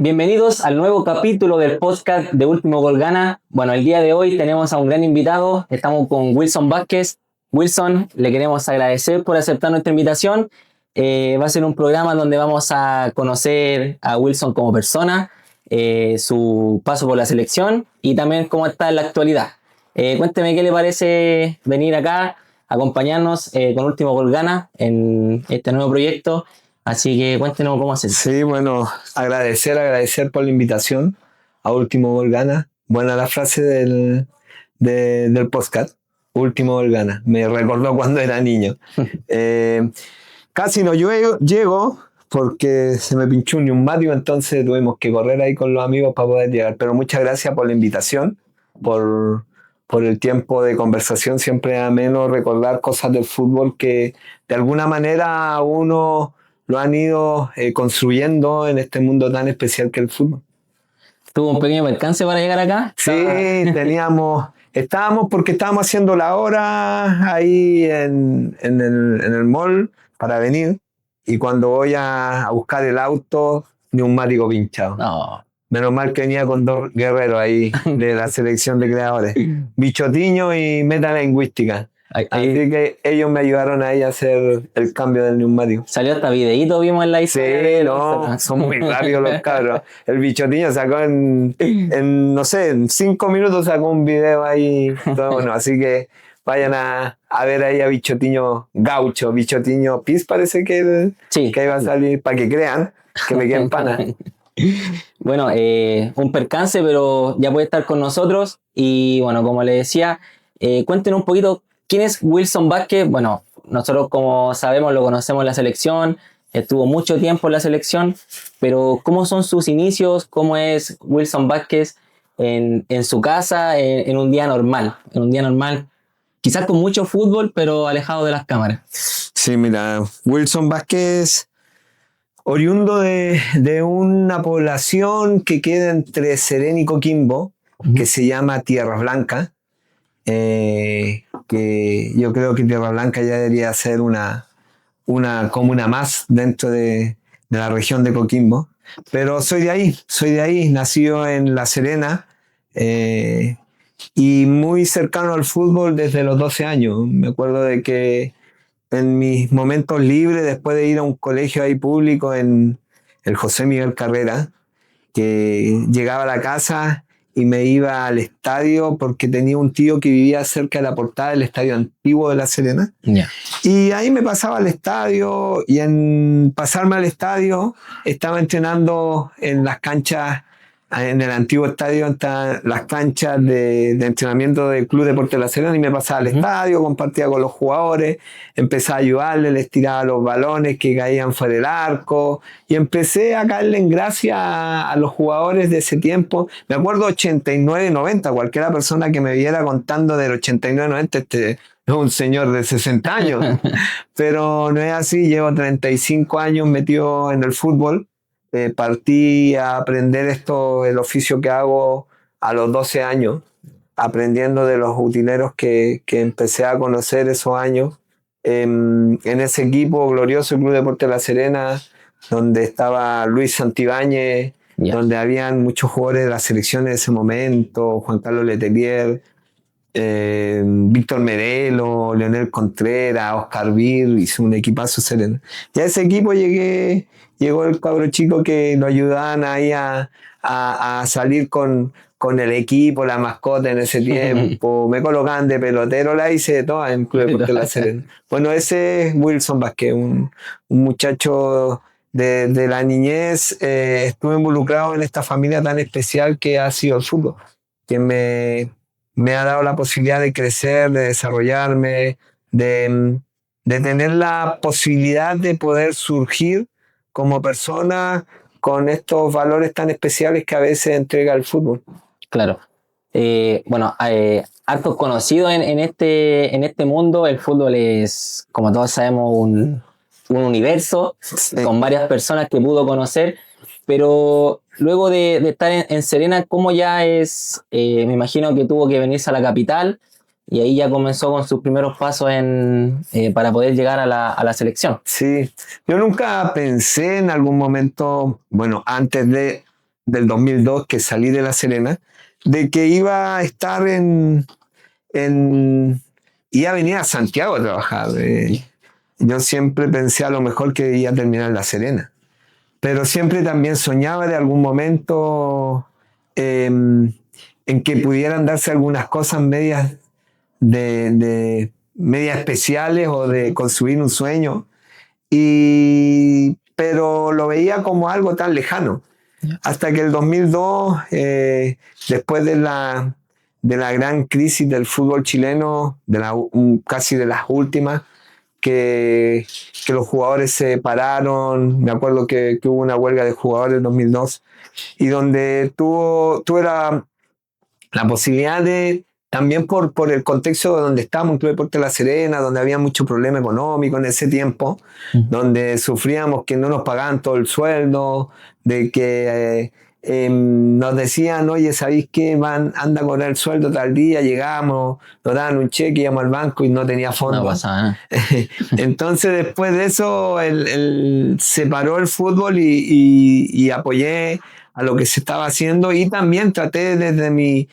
Bienvenidos al nuevo capítulo del podcast de Último Gol Gana. Bueno, el día de hoy tenemos a un gran invitado. Estamos con Wilson Vázquez. Wilson, le queremos agradecer por aceptar nuestra invitación. Va a ser un programa donde vamos a conocer a Wilson como persona, su paso por la selección y también cómo está en la actualidad. Cuénteme qué le parece venir acá, acompañarnos con Último Gol Gana en este nuevo proyecto. Así que cuéntenos cómo hacer. Sí, bueno, agradecer por la invitación a Último Gol Gana. Buena la frase del podcast, Último Gol Gana. Me recordó cuando era niño. Casi no llego porque se me pinchó un neumático, entonces tuvimos que correr ahí con los amigos para poder llegar. Pero muchas gracias por la invitación, por el tiempo de conversación. Siempre es ameno recordar cosas del fútbol que de alguna manera uno lo han ido construyendo en este mundo tan especial que el fútbol. ¿Tuvo un pequeño percance para llegar acá? Sí, estábamos porque estábamos haciendo la hora ahí en el mall para venir, y cuando voy a buscar el auto, neumático pinchado. No. Menos mal que venía con dos guerreros ahí de la selección de creadores, Bichotiño y Metalingüística. Así que ellos me ayudaron ahí a hacer el cambio del neumático. Salió hasta videíto, vimos en la historia. Sí, no, son muy rápidos los cabros. El Bichotiño sacó no sé, en 5 minutos sacó un video ahí. Todo bueno, así que vayan a ver ahí a Bichotiño Gaucho, Bichotiño Piz parece que iba a salir, para que crean que me queden pana. Bueno, un percance, pero ya puede estar con nosotros. Y bueno, como le decía, cuéntenos un poquito quién es Wilson Vázquez. Bueno, nosotros como sabemos lo conocemos en la selección, estuvo mucho tiempo en la selección, pero ¿cómo son sus inicios? ¿Cómo es Wilson Vázquez en su casa en un día normal? En un día normal, quizás con mucho fútbol, pero alejado de las cámaras. Sí, mira, Wilson Vázquez, oriundo de una población que queda entre Serena y Coquimbo, que se llama Tierra Blanca, que yo creo que Tierra Blanca ya debería ser una comuna más dentro de la región de Coquimbo, pero soy de ahí, nacido en La Serena, y muy cercano al fútbol desde los 12 años. Me acuerdo de que en mis momentos libres, después de ir a un colegio ahí público en el José Miguel Carrera, que llegaba a la casa y me iba al estadio porque tenía un tío que vivía cerca de la portada del estadio antiguo de La Serena. Yeah. Y ahí me pasaba al estadio, y en pasarme al estadio estaba entrenando en las canchas. En el antiguo estadio están las canchas de entrenamiento del Club Deportes La Serena, y me pasaba al estadio, compartía con los jugadores, empecé a ayudarles, les tiraba los balones que caían fuera del arco, y empecé a caerle en gracia a los jugadores de ese tiempo. Me acuerdo 89-90, cualquiera persona que me viera contando del 89-90, es un señor de 60 años, pero no es así. Llevo 35 años metido en el fútbol. Partí a aprender el oficio que hago a los 12 años, aprendiendo de los utileros que empecé a conocer esos años, en ese equipo glorioso, el Club Deportes La Serena, donde estaba Luis Santibáñez, donde habían muchos jugadores de la selección en ese momento, Juan Carlos Letelier, Víctor Merelo, Leonel Contreras, Oscar Vir, hizo un equipazo Serena. Y a ese equipo llegó el cabro chico que lo ayudaban ahí a salir con el equipo, la mascota en ese tiempo. Me colocaban de pelotero, la hice de todas en Club Deportes La Serena. Bueno, ese es Wilson Vázquez, un muchacho de la niñez. Estuve involucrado en esta familia tan especial que ha sido el fútbol, que me ha dado la posibilidad de crecer, de desarrollarme, de tener la posibilidad de poder surgir como persona con estos valores tan especiales que a veces entrega el fútbol. Claro. Bueno, hartos conocidos en este mundo. El fútbol es, como todos sabemos, un universo con varias personas que pudo conocer, pero luego de estar en Serena, ¿cómo ya es? Me imagino que tuvo que venirse a la capital y ahí ya comenzó con sus primeros pasos para poder llegar a la selección. Sí, yo nunca pensé en algún momento, bueno, antes de del 2002 que salí de La Serena, de que iba a estar iba a venir a Santiago a trabajar. Yo siempre pensé a lo mejor que iba a terminar en La Serena, pero siempre también soñaba de algún momento en que pudieran darse algunas cosas medias medias especiales o de construir un sueño, pero lo veía como algo tan lejano. Hasta que el 2002, después de la gran crisis del fútbol chileno, casi de las últimas, que los jugadores se pararon, me acuerdo que hubo una huelga de jugadores en 2002, y donde tuve la posibilidad de, también por el contexto donde estábamos, en Club Deportes La Serena, donde había mucho problema económico en ese tiempo, donde sufríamos que no nos pagaban todo el sueldo, de que nos decían, oye, ¿sabéis qué? Anda a cobrar el sueldo tal día, llegamos, nos daban un cheque, íbamos al banco y no tenía fondo. No pasaba nada. Entonces, después de eso, se paró el fútbol y apoyé a lo que se estaba haciendo, y también traté desde mi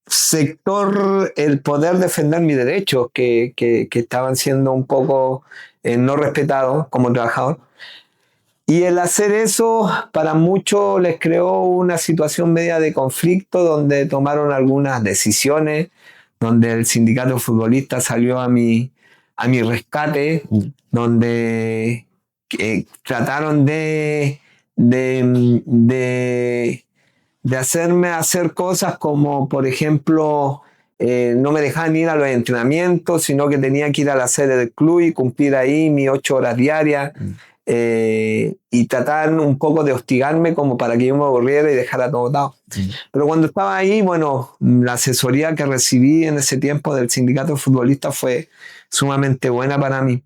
sector el poder defender mis derechos que estaban siendo un poco no respetados como trabajador. Y el hacer eso para muchos les creó una situación media de conflicto, donde tomaron algunas decisiones, donde el sindicato futbolista salió a mi rescate, donde trataron de hacerme hacer cosas como, por ejemplo, no me dejaban ir a los entrenamientos, sino que tenía que ir a la sede del club y cumplir ahí mis 8 horas diarias. Y trataban un poco de hostigarme como para que yo me aburriera y dejara todo dado. Pero cuando estaba ahí, bueno, la asesoría que recibí en ese tiempo del sindicato futbolista fue sumamente buena para mí,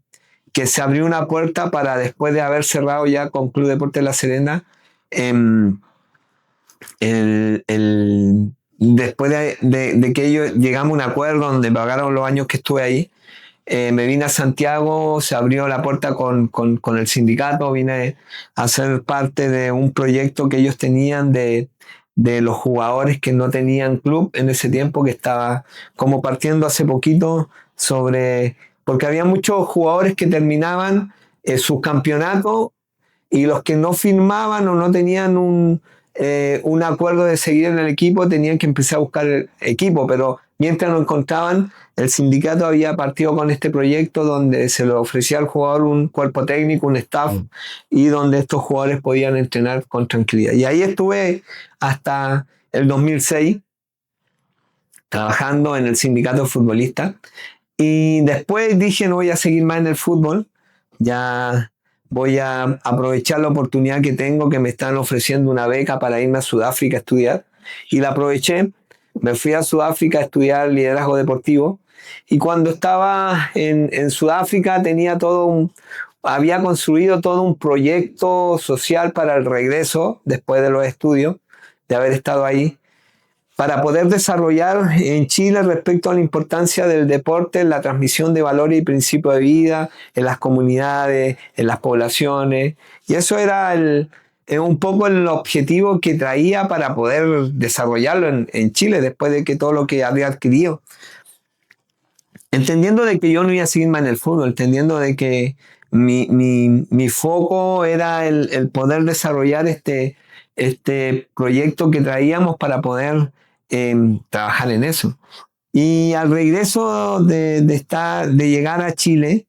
que se abrió una puerta para, después de haber cerrado ya con Club Deportes La Serena, después de que ellos llegamos a un acuerdo donde pagaron los años que estuve ahí, me vine a Santiago, se abrió la puerta con el sindicato, vine a ser parte de un proyecto que ellos tenían de los jugadores que no tenían club en ese tiempo, que estaba como partiendo hace poquito porque había muchos jugadores que terminaban sus campeonatos, y los que no firmaban o no tenían un acuerdo de seguir en el equipo tenían que empezar a buscar el equipo, pero mientras no encontraban, el sindicato había partido con este proyecto donde se le ofrecía al jugador un cuerpo técnico, un staff, y donde estos jugadores podían entrenar con tranquilidad. Y ahí estuve hasta el 2006 trabajando en el sindicato futbolista, y después dije, no voy a seguir más en el fútbol, ya voy a aprovechar la oportunidad que tengo, que me están ofreciendo una beca para irme a Sudáfrica a estudiar, y la aproveché. Me fui a Sudáfrica a estudiar liderazgo deportivo, y cuando estaba en Sudáfrica había construido todo un proyecto social para el regreso después de los estudios, de haber estado ahí, para poder desarrollar en Chile respecto a la importancia del deporte en la transmisión de valores y principios de vida en las comunidades, en las poblaciones. Y eso era un poco el objetivo que traía para poder desarrollarlo en Chile después de que todo lo que había adquirido. Entendiendo de que yo no iba a seguir más en el fútbol, entendiendo de que mi foco era el poder desarrollar este proyecto que traíamos para poder trabajar en eso. Y al regreso de llegar a Chile,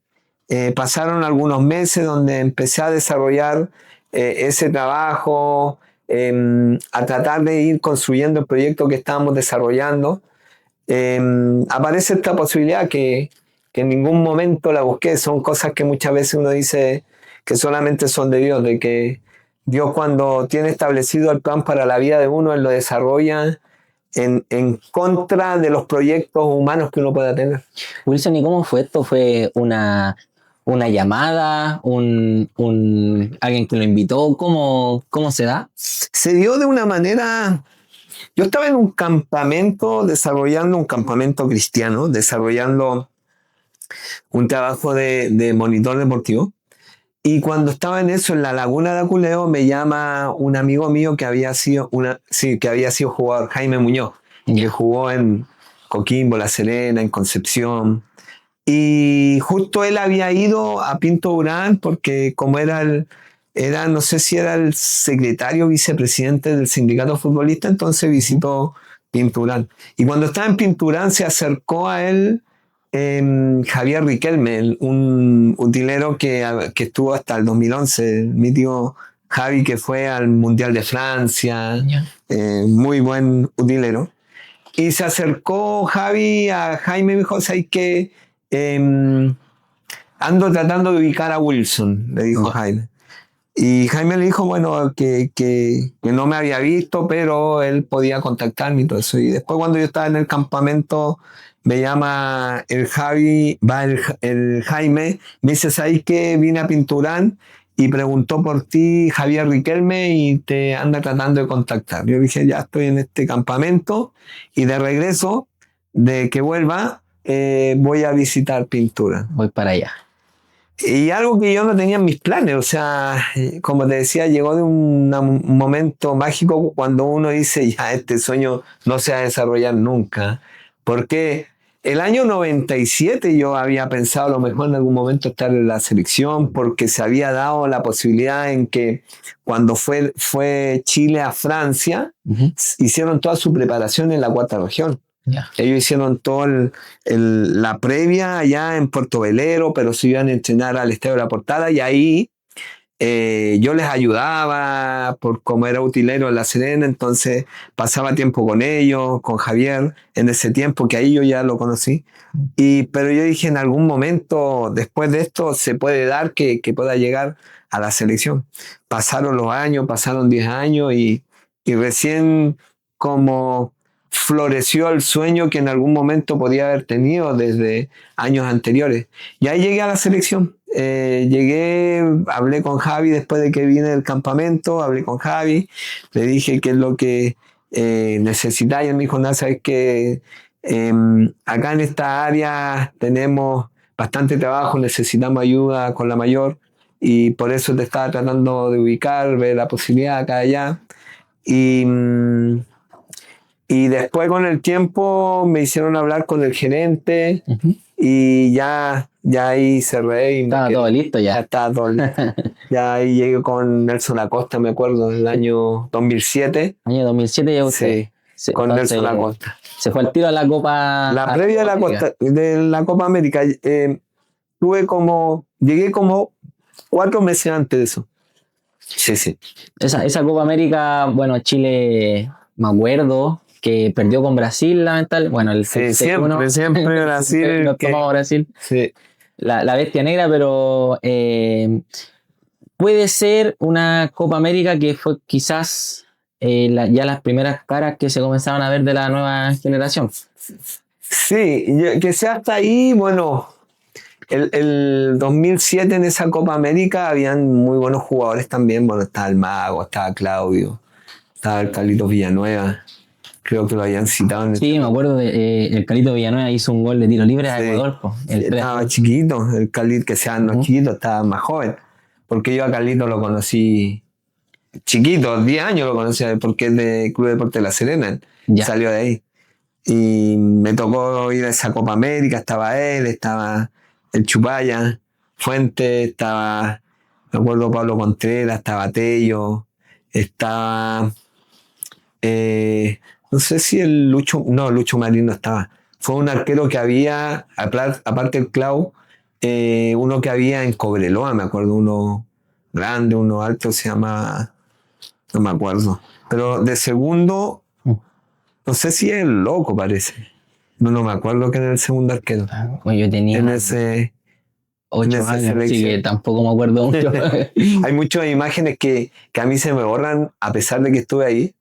pasaron algunos meses donde empecé a desarrollar ese trabajo, a tratar de ir construyendo el proyecto que estábamos desarrollando. Aparece esta posibilidad que en ningún momento la busqué. Son cosas que muchas veces uno dice que solamente son de Dios, de que Dios, cuando tiene establecido el plan para la vida de uno, Él lo desarrolla en contra de los proyectos humanos que uno pueda tener. Wilson, ¿y cómo fue esto? ¿Fue una llamada? ¿Alguien que lo invitó? ¿Cómo se da? Se dio de una manera... Yo estaba en un campamento, desarrollando un campamento cristiano, desarrollando un trabajo de monitor deportivo, Y cuando estaba en eso, en la Laguna de Aculeo, me llama un amigo mío que había sido jugador, Jaime Muñoz, que jugó en Coquimbo, La Serena, en Concepción. Y justo él había ido a Pinto Durán porque como no sé si era el secretario vicepresidente del sindicato futbolista, entonces visitó Pinto Durán. Y cuando estaba en Pinto Durán se acercó a él Javier Riquelme, un utilero que estuvo hasta el 2011, mi tío Javi, que fue al Mundial de Francia, muy buen utilero. Y se acercó Javi a Jaime y me dijo, ¿sabes qué? Ando tratando de ubicar a Wilson, le dijo Jaime. Y Jaime le dijo, bueno, que no me había visto, pero él podía contactarme y todo eso. Y después cuando yo estaba en el campamento, me llama el Jaime, me dice, ¿sabes qué? Vine a Pinturán y preguntó por ti Javier Riquelme y te anda tratando de contactar. Yo dije, ya estoy en este campamento y de regreso, de que vuelva, voy a visitar Pintura. Voy para allá. Y algo que yo no tenía en mis planes, o sea, como te decía, llegó de un momento mágico cuando uno dice, ya, este sueño no se va a desarrollar nunca. Porque el año 97 yo había pensado a lo mejor en algún momento estar en la selección, porque se había dado la posibilidad en que cuando fue Chile a Francia, hicieron toda su preparación en la cuarta región. Yeah. Ellos hicieron toda la previa allá en Puerto Velero, pero se iban a entrenar al Estadio de la Portada y ahí yo les ayudaba por como era utilero en La Serena, entonces pasaba tiempo con ellos, con Javier en ese tiempo, que ahí yo ya lo conocí. Pero yo dije, en algún momento después de esto se puede dar que pueda llegar a la selección. Pasaron los años, pasaron 10 años y recién como floreció el sueño que en algún momento podía haber tenido desde años anteriores. Y ahí llegué a la selección. Llegué, hablé con Javi después de que vine del campamento, hablé con Javi, le dije qué es lo que necesitaba y él me dijo, nada, sabes que acá en esta área tenemos bastante trabajo, necesitamos ayuda con la mayor y por eso te estaba tratando de ubicar, ver la posibilidad acá y allá. Y después con el tiempo me hicieron hablar con el gerente y ya ahí cerré. Y estaba todo listo ya. Ya estaba todo listo. Ya ahí llegué con Nelson Acosta, me acuerdo, en el año 2007. Año 2007 ya usted. Sí, con Nelson Acosta. Se fue al tiro a la Copa. La previa de la Copa América. Llegué como 4 meses antes de eso. Sí. Esa Copa América, bueno, Chile, me acuerdo que perdió con Brasil, lamentablemente. Bueno, el siempre Brasil. Nos tomamos Brasil. Sí. La bestia negra, pero puede ser una Copa América que fue quizás ya las primeras caras que se comenzaban a ver de la nueva generación. Sí, que sea hasta ahí, bueno, el 2007 en esa Copa América habían muy buenos jugadores también. Bueno, estaba el Mago, estaba Claudio, estaba el Carlitos Villanueva. Creo que lo habían citado. Sí, me acuerdo de el Carlito Villanueva hizo un gol de tiro libre a Ecuador. Estaba chiquito, el Carlito, que sea no chiquito, estaba más joven. Porque yo a Carlito lo conocí chiquito, 10 años lo conocí, porque es de Club Deportes La Serena. Salió de ahí. Y me tocó ir a esa Copa América, estaba él, estaba el Chupaya, Fuentes, estaba, me acuerdo, Pablo Contreras, estaba Tello, estaba... no sé si Lucho Marín no estaba. Fue un arquero que había, aparte del Clau, uno que había en Cobreloa, me acuerdo, uno grande, uno alto, se llama, no me acuerdo. Pero de segundo, no sé si es el Loco, parece. No me acuerdo que era el segundo arquero. Bueno, yo tenía en ese 8 años, así que tampoco me acuerdo mucho. Hay muchas imágenes que a mí se me borran, a pesar de que estuve ahí,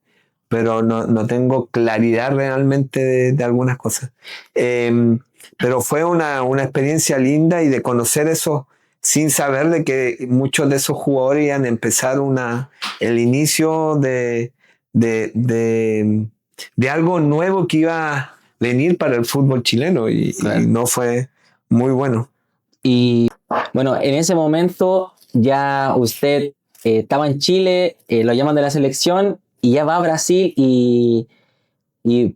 pero no tengo claridad realmente de algunas cosas. Pero fue una experiencia linda y de conocer eso sin saber de que muchos de esos jugadores iban a empezar el inicio de algo nuevo que iba a venir para el fútbol chileno y no fue muy bueno. Y bueno, en ese momento ya usted estaba en Chile, lo llaman de la selección y ya va a Brasil y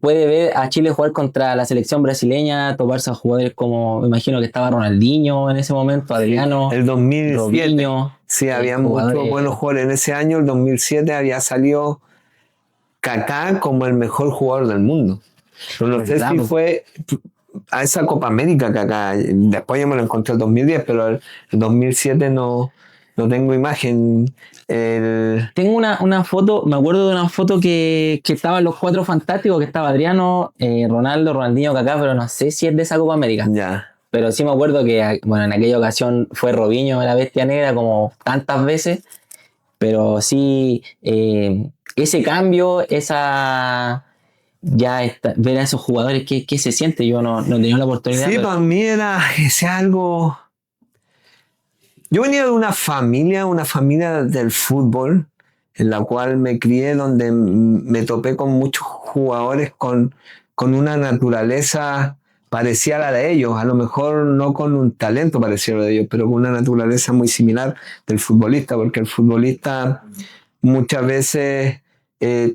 puede ver a Chile jugar contra la selección brasileña, toparse a jugadores como, me imagino que estaba Ronaldinho en ese momento, Adriano, El 2007. Robinho. Sí, había muchos jugadores. buenos jugadores. En ese año, el 2007, había salido Kaká como el mejor jugador del mundo. Pero no sé ¿Verdad? si fue a esa Copa América Kaká. Después yo me lo encontré el 2010, pero el 2007 no tengo imagen. Tengo una foto, me acuerdo de una foto que estaban los cuatro fantásticos, que estaba Adriano, Ronaldo, Ronaldinho, Kaká, pero no sé si es de esa Copa América. Ya. Pero sí me acuerdo que, bueno, en aquella ocasión fue Robinho la bestia negra como tantas veces, pero sí, ese cambio, ver a esos jugadores, ¿qué se siente? Yo no he tenido la oportunidad. Sí, pero... para mí era ese algo. Yo venía de una familia del fútbol, en la cual me crié, donde me topé con muchos jugadores con una naturaleza parecida a la de ellos, a lo mejor no con un talento parecido a la de ellos, pero con una naturaleza muy similar del futbolista, porque el futbolista muchas veces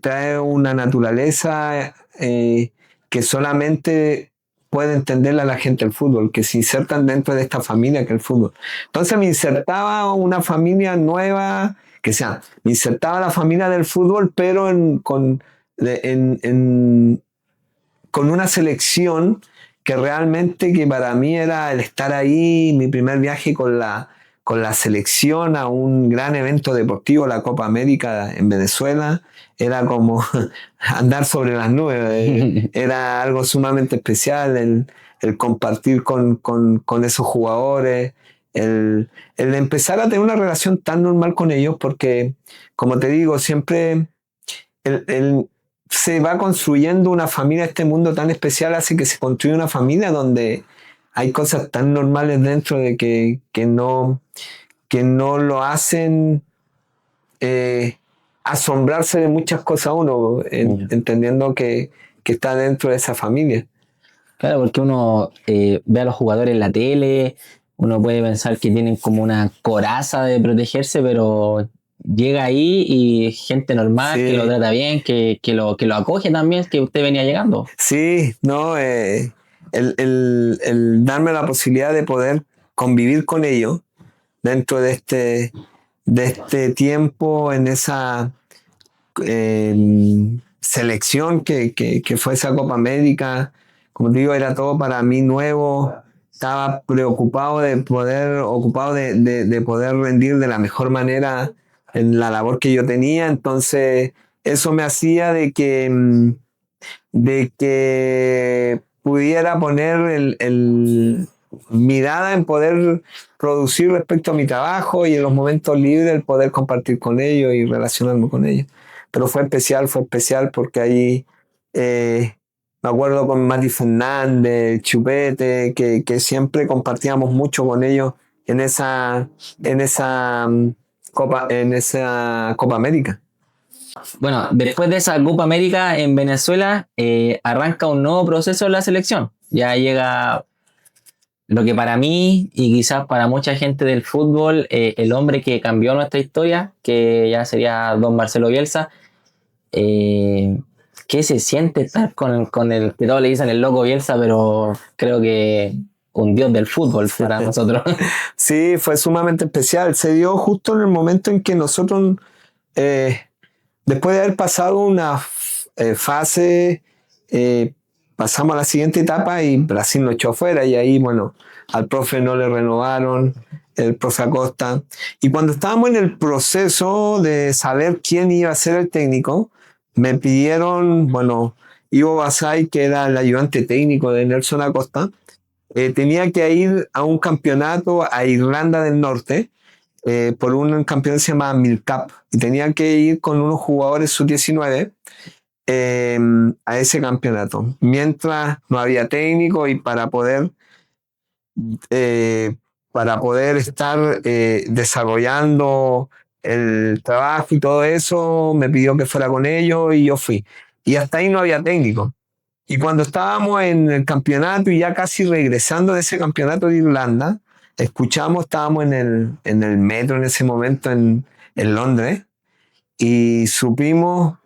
trae una naturaleza que solamente puede entenderla la gente del fútbol, que se insertan dentro de esta familia que es el fútbol. Entonces me insertaba una familia nueva, me insertaba la familia del fútbol, pero con una selección que realmente que para mí era el estar ahí, mi primer viaje con la selección a un gran evento deportivo, la Copa América en Venezuela, era como andar sobre las nubes, era algo sumamente especial el compartir con esos jugadores, el empezar a tener una relación tan normal con ellos, porque como te digo, siempre se va construyendo una familia, este mundo tan especial hace que se construya una familia donde hay cosas tan normales dentro de que no lo hacen asombrarse de muchas cosas uno, entendiendo que está dentro de esa familia. Claro, porque uno ve a los jugadores en la tele, uno puede pensar que tienen como una coraza de protegerse, pero llega ahí y gente normal Sí. que lo trata bien, que lo acoge también, que usted venía llegando. Sí, no, el darme la posibilidad de poder convivir con ellos dentro de este tiempo, en esa selección que fue esa Copa América, como te digo, era todo para mí nuevo. Estaba preocupado ocupado de poder rendir de la mejor manera en la labor que yo tenía. Entonces, eso me hacía de que pudiera poner mirada en poder producir respecto a mi trabajo y en los momentos libres el poder compartir con ellos y relacionarme con ellos. Pero fue especial porque ahí me acuerdo con Mati Fernández, Chupete, que siempre compartíamos mucho con ellos en en esa Copa América. Bueno, después de esa Copa América en Venezuela, arranca un nuevo proceso en la selección. Ya llega lo que para mí y quizás para mucha gente del fútbol, el hombre que cambió nuestra historia, que ya sería don Marcelo Bielsa. ¿Qué se siente estar con el que todos le dicen el loco Bielsa, pero creo que un dios del fútbol para nosotros? Sí, fue sumamente especial. Se dio justo en el momento en que nosotros, después de haber pasado una fase, pasamos a la siguiente etapa y Brasil nos echó afuera y ahí, bueno, al profe no le renovaron, el profe Acosta. Y cuando estábamos en el proceso de saber quién iba a ser el técnico, me pidieron, bueno, Ivo Basay, que era el ayudante técnico de Nelson Acosta, tenía que ir a un campeonato a Irlanda del Norte, por un campeonato que se llama Milcap, y tenía que ir con unos jugadores sub-19 a ese campeonato, mientras no había técnico y eh, para poder estar desarrollando el trabajo y todo eso, me pidió que fuera con ellos y yo fui. Y hasta ahí no había técnico. Y cuando estábamos en el campeonato y ya casi regresando de ese campeonato de Irlanda, estábamos en el metro en ese momento en Londres y supimos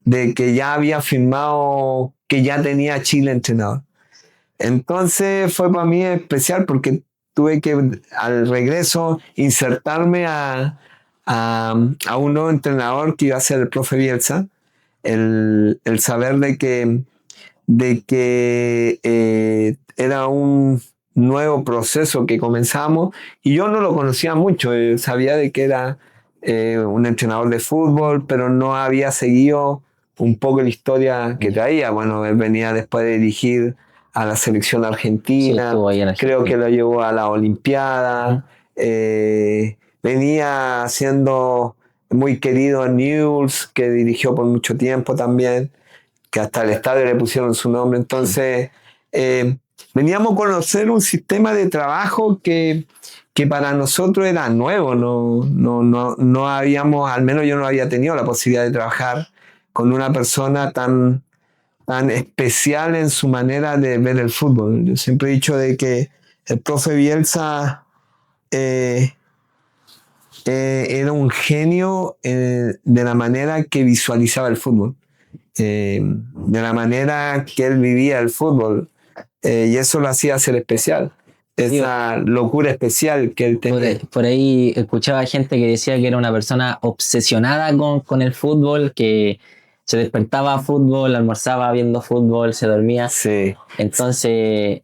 de que ya había firmado, que ya tenía a Chile entrenador. Entonces fue para mí especial porque tuve que al regreso insertarme a un nuevo entrenador que iba a ser el profe Bielsa, el saber de que era un nuevo proceso que comenzamos y yo no lo conocía mucho, sabía de que era un entrenador de fútbol, pero no había seguido un poco la historia que traía. Bueno, él venía después de dirigir a la selección Sí, argentina, estuvo ahí en creo que Argentina. lo llevó a la Olimpiada, venía siendo muy querido en Newell's, que dirigió por mucho tiempo también, que hasta el estadio le pusieron su nombre. Entonces, eh, veníamos a conocer un sistema de trabajo que para nosotros era nuevo. No habíamos, al menos yo no había tenido la posibilidad de trabajar con una persona tan especial en su manera de ver el fútbol. Yo siempre he dicho de que el profe Bielsa eh, era un genio de la manera que visualizaba el fútbol, de la manera que él vivía el fútbol, y eso lo hacía ser especial, Sí, esa locura especial que él tenía. por ahí escuchaba gente que decía que era una persona obsesionada con el fútbol, que se despertaba a fútbol, almorzaba viendo fútbol, se dormía. Sí, Entonces,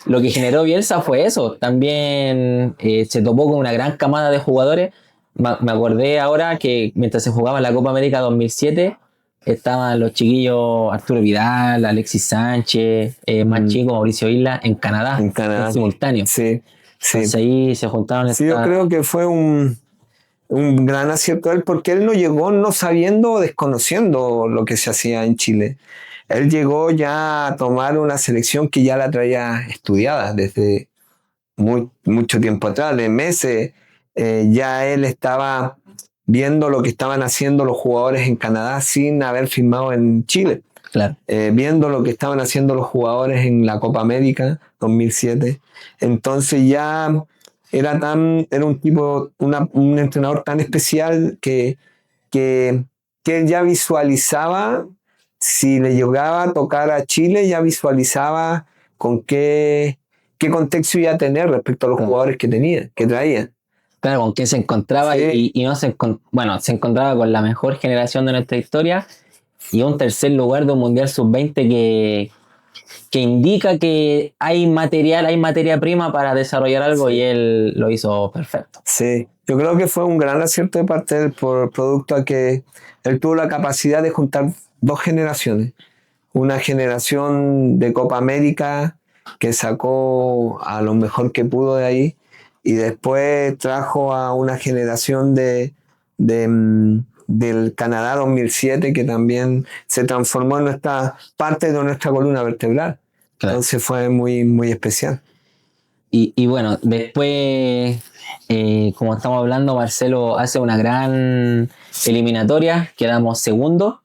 lo que generó Bielsa fue eso. También se topó con una gran camada de jugadores. Me acordé ahora que mientras se jugaba la Copa América 2007, estaban los chiquillos Arturo Vidal, Alexis Sánchez, más chico Mauricio Isla, en Canadá, en en Canadá. simultáneo. Sí, Entonces sí. ahí se juntaron Sí, yo estas... creo que fue un gran acierto de él porque él no llegó no sabiendo o desconociendo lo que se hacía en Chile. Él llegó ya a tomar una selección que ya la traía estudiada desde mucho tiempo atrás, de meses. Ya él estaba viendo lo que estaban haciendo los jugadores en Canadá sin haber firmado en Chile, Claro, viendo lo que estaban haciendo los jugadores en la Copa América 2007. Entonces ya era un tipo, un entrenador tan especial que, que él ya visualizaba, si le llegaba a tocar a Chile, ya visualizaba con qué contexto iba a tener respecto a los claro. jugadores que tenía, que traía. Claro, con quién se encontraba Sí, y no bueno, se encontraba con la mejor generación de nuestra historia y un tercer lugar de un Mundial Sub-20 que indica que hay material, hay materia prima para desarrollar algo y sí. él lo hizo perfecto. Sí, yo creo que fue un gran acierto de parte de él por producto a que él tuvo la capacidad de juntar dos generaciones. Una generación de Copa América que sacó a lo mejor que pudo de ahí y después trajo a una generación del Canadá 2007 que también se transformó en nuestra parte de nuestra columna vertebral. Claro. Entonces fue muy, muy especial. Y bueno, después, como estamos hablando, Marcelo hace una gran eliminatoria, quedamos segundos,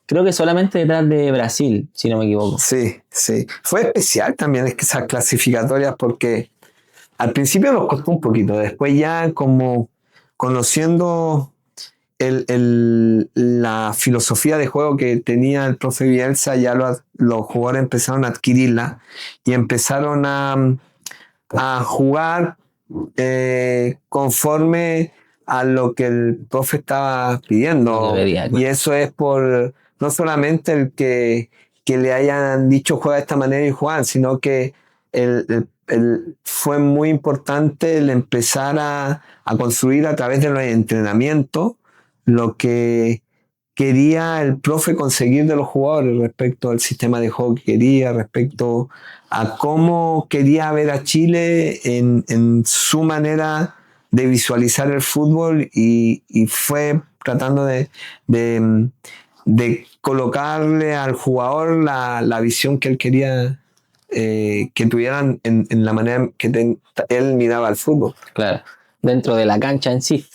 creo que solamente detrás de Brasil, si no me equivoco. Sí, sí. Fue especial también es que esas clasificatorias porque al principio nos costó un poquito, después ya como conociendo la filosofía de juego que tenía el profe Bielsa, ya los jugadores empezaron a adquirirla y empezaron a jugar conforme a lo que el profe estaba Lo que pidiendo. pedía, Y claro. eso es por no solamente el que le hayan dicho juega de esta manera y jugar, sino que fue muy importante el empezar a construir a través de los entrenamientos lo que quería el profe conseguir de los jugadores respecto al sistema de juego que quería, respecto a cómo quería ver a Chile en su manera de visualizar el fútbol y fue tratando de colocarle al jugador la visión que él quería que tuvieran en la manera que él miraba al fútbol. Claro, dentro de la cancha en sí.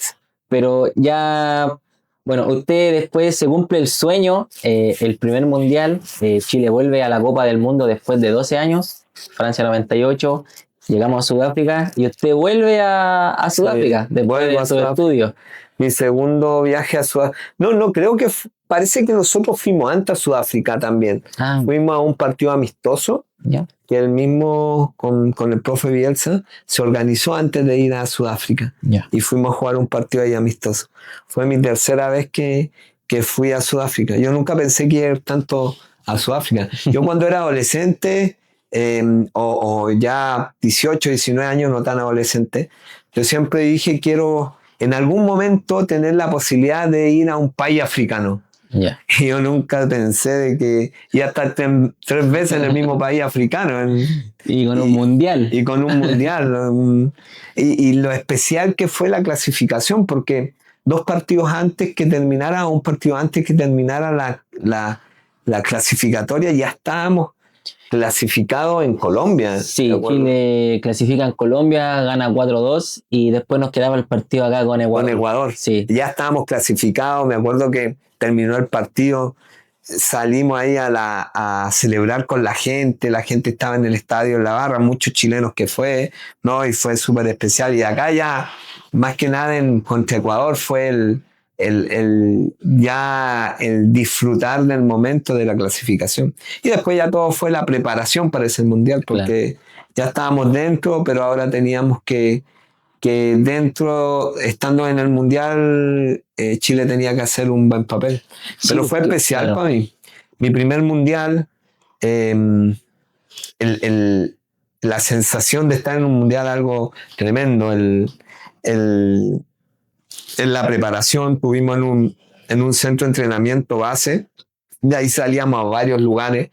Pero ya, bueno, usted después se cumple el sueño, el primer mundial, Chile vuelve a la Copa del Mundo después de 12 años, Francia 98, Llegamos a Sudáfrica y usted vuelve a Sudáfrica después vuelvo de a sus Sudáfrica. estudios. Mi segundo viaje a Sudáfrica. No, creo que parece que nosotros fuimos antes a Sudáfrica también. Ah, Fuimos a un partido amistoso ya. que él mismo con el profe Bielsa se organizó antes de ir a Sudáfrica. Ya. Y fuimos a jugar un partido ahí amistoso. Fue mi tercera vez que fui a Sudáfrica. Yo nunca pensé que iba a ir tanto a Sudáfrica. Yo cuando era adolescente, o ya 18, 19 años, no tan adolescente, yo siempre dije quiero en algún momento tener la posibilidad de ir a un país africano. Ya. Y yo nunca pensé de que iba a estar tres veces en el mismo país africano. Y con un mundial. Y con un mundial. Y lo especial que fue la clasificación, porque un partido antes que terminara la clasificatoria, ya estábamos clasificados en Colombia. Sí, ¿de acuerdo? Chile clasifica en Colombia, gana 4-2 y después nos quedaba el partido acá con Ecuador. Con Ecuador. Sí. Ya estábamos clasificados. Me acuerdo que terminó el partido, salimos ahí a celebrar con la gente estaba en el estadio, en la barra, muchos chilenos que fue, ¿no? Y fue súper especial. Y acá ya, más que nada contra Ecuador, fue el disfrutar del momento de la clasificación. Y después ya todo fue la preparación para ese mundial, porque ya estábamos dentro, pero ahora teníamos que dentro, estando en el mundial, Chile tenía que hacer un buen papel. Pero Sí, fue especial claro. para mí. Mi primer mundial, la sensación de estar en un mundial, algo tremendo. En la preparación, tuvimos en un centro de entrenamiento base, de ahí salíamos a varios lugares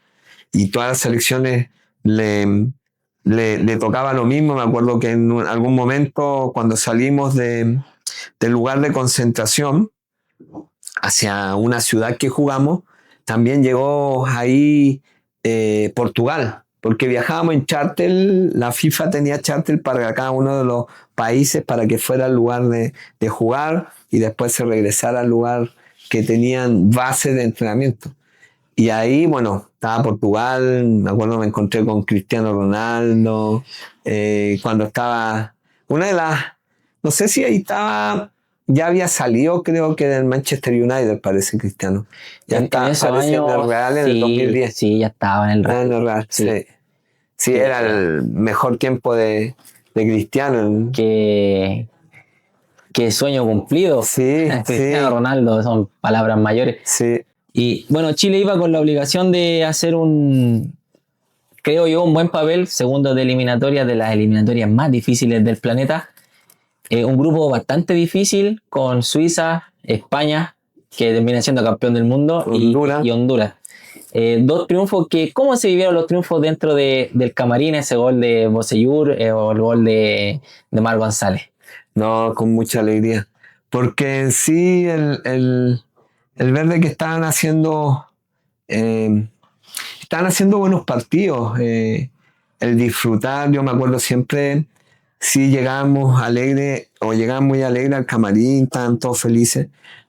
y todas las selecciones le tocaba lo mismo. Me acuerdo que en algún momento, cuando salimos del lugar de concentración hacia una ciudad que jugamos, también llegó ahí Portugal, porque viajábamos en charter. La FIFA tenía charter para cada uno de los países para que fuera el lugar de jugar y después se regresara al lugar que tenían base de entrenamiento. Y ahí, bueno, estaba Portugal, me acuerdo me encontré con Cristiano Ronaldo, cuando estaba, no sé si ahí estaba, ya había salido creo que del Manchester United, parece Cristiano. Ya En estaba, esos parece años, en el Real en el sí, 2010. sí, ya estaba en el Ah, Real. en el Real, Sí. sí. Sí, era el mejor tiempo de Cristiano. Que sueño cumplido. Sí, Cristiano sí, Ronaldo, son palabras mayores. sí. Y bueno, Chile iba con la obligación de hacer creo yo, un buen papel, segundo de eliminatoria, de las eliminatorias más difíciles del planeta. Un grupo bastante difícil con Suiza, España, que termina siendo campeón del mundo, Honduras. y Honduras. Dos triunfos ¿cómo se vivieron los triunfos dentro del camarín? Ese gol de Bocellur o el gol de Mar González. No, con mucha alegría. Porque en sí el ver de que estaban haciendo buenos partidos, el disfrutar, yo me acuerdo siempre, sí llegábamos alegres o llegábamos muy alegres al camarín, estaban todos felices,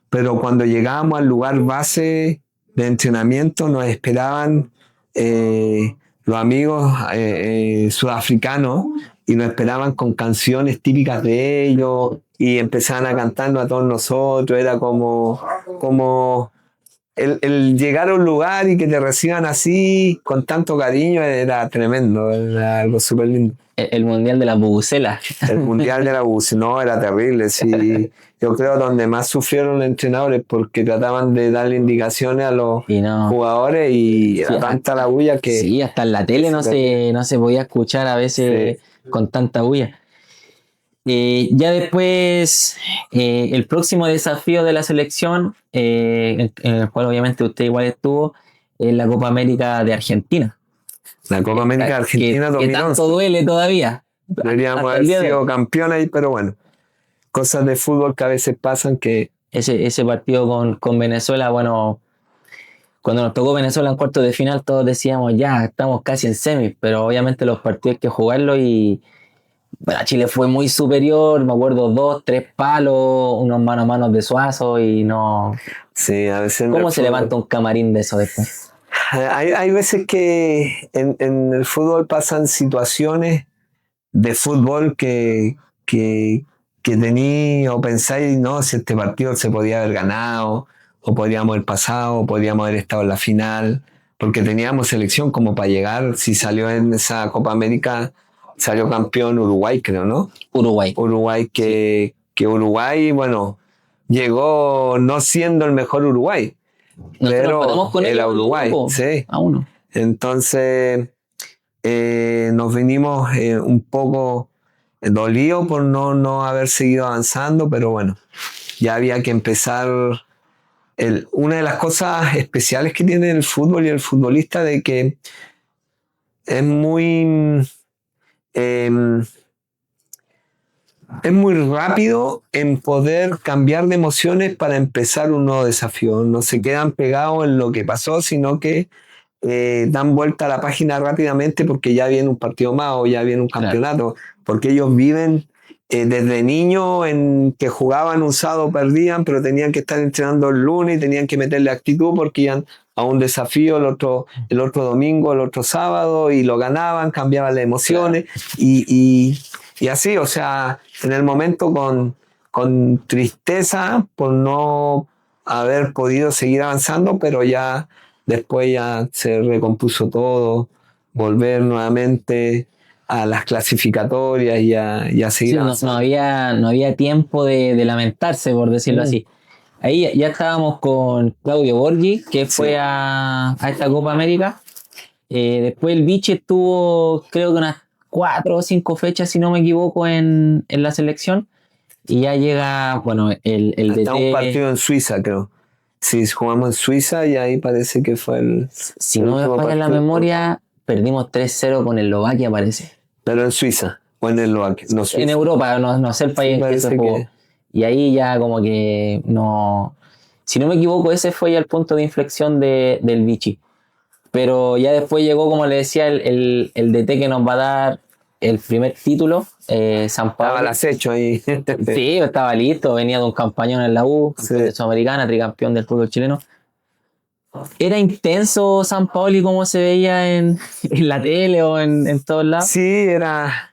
pero cuando llegábamos al lugar base de entrenamiento nos esperaban los amigos sudafricanos y nos esperaban con canciones típicas de ellos y empezaban a cantarnos a todos nosotros. Era como el llegar a un lugar y que te reciban así con tanto cariño era tremendo, era algo súper lindo. El Mundial de la Bubucela. El mundial de la UCI, no, era terrible. Sí, yo creo donde más sufrieron los entrenadores porque trataban de darle indicaciones a los jugadores y era tanta la bulla que... Sí, hasta en la tele no se podía escuchar a veces con tanta bulla. Ya después, el próximo desafío de la selección, en el cual obviamente usted igual estuvo, es la Copa América de Argentina. La Copa América de Argentina 2011. Que tanto duele todavía. Deberíamos haber sido campeón ahí, pero bueno, cosas de fútbol que a veces pasan que... Ese partido con Venezuela, bueno, cuando nos tocó Venezuela en cuartos de final, todos decíamos, ya, estamos casi en semis, pero obviamente los partidos hay que jugarlos y... Bueno, Chile fue muy superior, me acuerdo 2, 3 palos, unos mano a mano de Suazo y no... Sí, a veces... ¿Cómo se levanta un camarín de eso después? Hay veces que en el fútbol pasan situaciones de fútbol que tenía o pensáis, no, si este partido se podía haber ganado, o podríamos haber pasado, o podríamos haber estado en la final, porque teníamos selección como para llegar. Si salió en esa Copa América, salió campeón Uruguay, creo, ¿no? Uruguay. Uruguay que Uruguay, bueno, llegó no siendo el mejor Uruguay, Nosotros empatamos pero con era ellos Uruguay, sí. a 1. Entonces nos venimos un poco dolidos por no haber seguido avanzando, pero bueno, ya había que empezar. Una de las cosas especiales que tiene el fútbol y el futbolista de que es muy em, es muy rápido en poder cambiar de emociones para empezar un nuevo desafío. No se quedan pegados en lo que pasó, sino que dan vuelta a la página rápidamente porque ya viene un partido más o ya viene un campeonato. Porque ellos viven desde niños en que jugaban un sábado, perdían, pero tenían que estar entrenando el lunes y tenían que meterle actitud porque iban a un desafío el otro domingo, el otro sábado y lo ganaban, cambiaban las emociones y así, o sea, en el momento con tristeza por no haber podido seguir avanzando, pero ya después ya se recompuso todo, volver nuevamente a las clasificatorias y a seguir Sí, avanzando. no había tiempo de lamentarse, por decirlo así. Ahí ya estábamos con Claudio Borghi, que fue a esta Copa América. Después el Vichy estuvo, creo que unas 4 o 5 fechas, si no me equivoco, en la selección. Y ya llega, bueno, el Hasta un DT. partido en Suiza, creo. Sí, jugamos en Suiza y ahí parece que fue Si el no me último falla la partido. memoria, perdimos 3-0 con Eslovaquia, parece. Pero en Suiza, o en Eslovaquia, no En Suiza. Europa, no sé el Sí, país en que parece se jugó. que- Y ahí ya como que no. Si no me equivoco, ese fue ya el punto de inflexión del Vichy. Pero ya después llegó, como le decía, el DT que nos va a dar el primer título, San Estaba Pablo. al acecho ahí. Sí, estaba listo, venía de un campañón en la U, campeón Sí. de Sudamericana, tricampeón del fútbol chileno. Era intenso San Paoli como se veía en la tele o en todos lados. Sí, era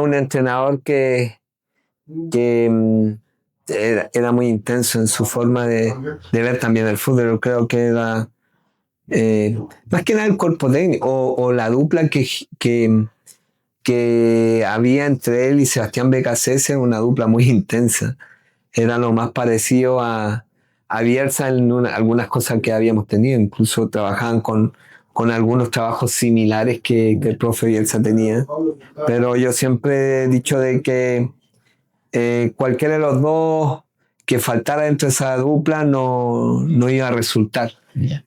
un entrenador que era muy intenso en su forma de ver también el fútbol. Yo creo que era más que nada el cuerpo técnico o la dupla que había entre él y Sebastián Becasese, una dupla muy intensa. Era lo más parecido a Bielsa en algunas cosas que habíamos tenido. Incluso trabajaban con algunos trabajos similares que el profe Bielsa tenía. Pero yo siempre he dicho de que cualquiera de los dos que faltara dentro de esa dupla no iba a resultar. Ya.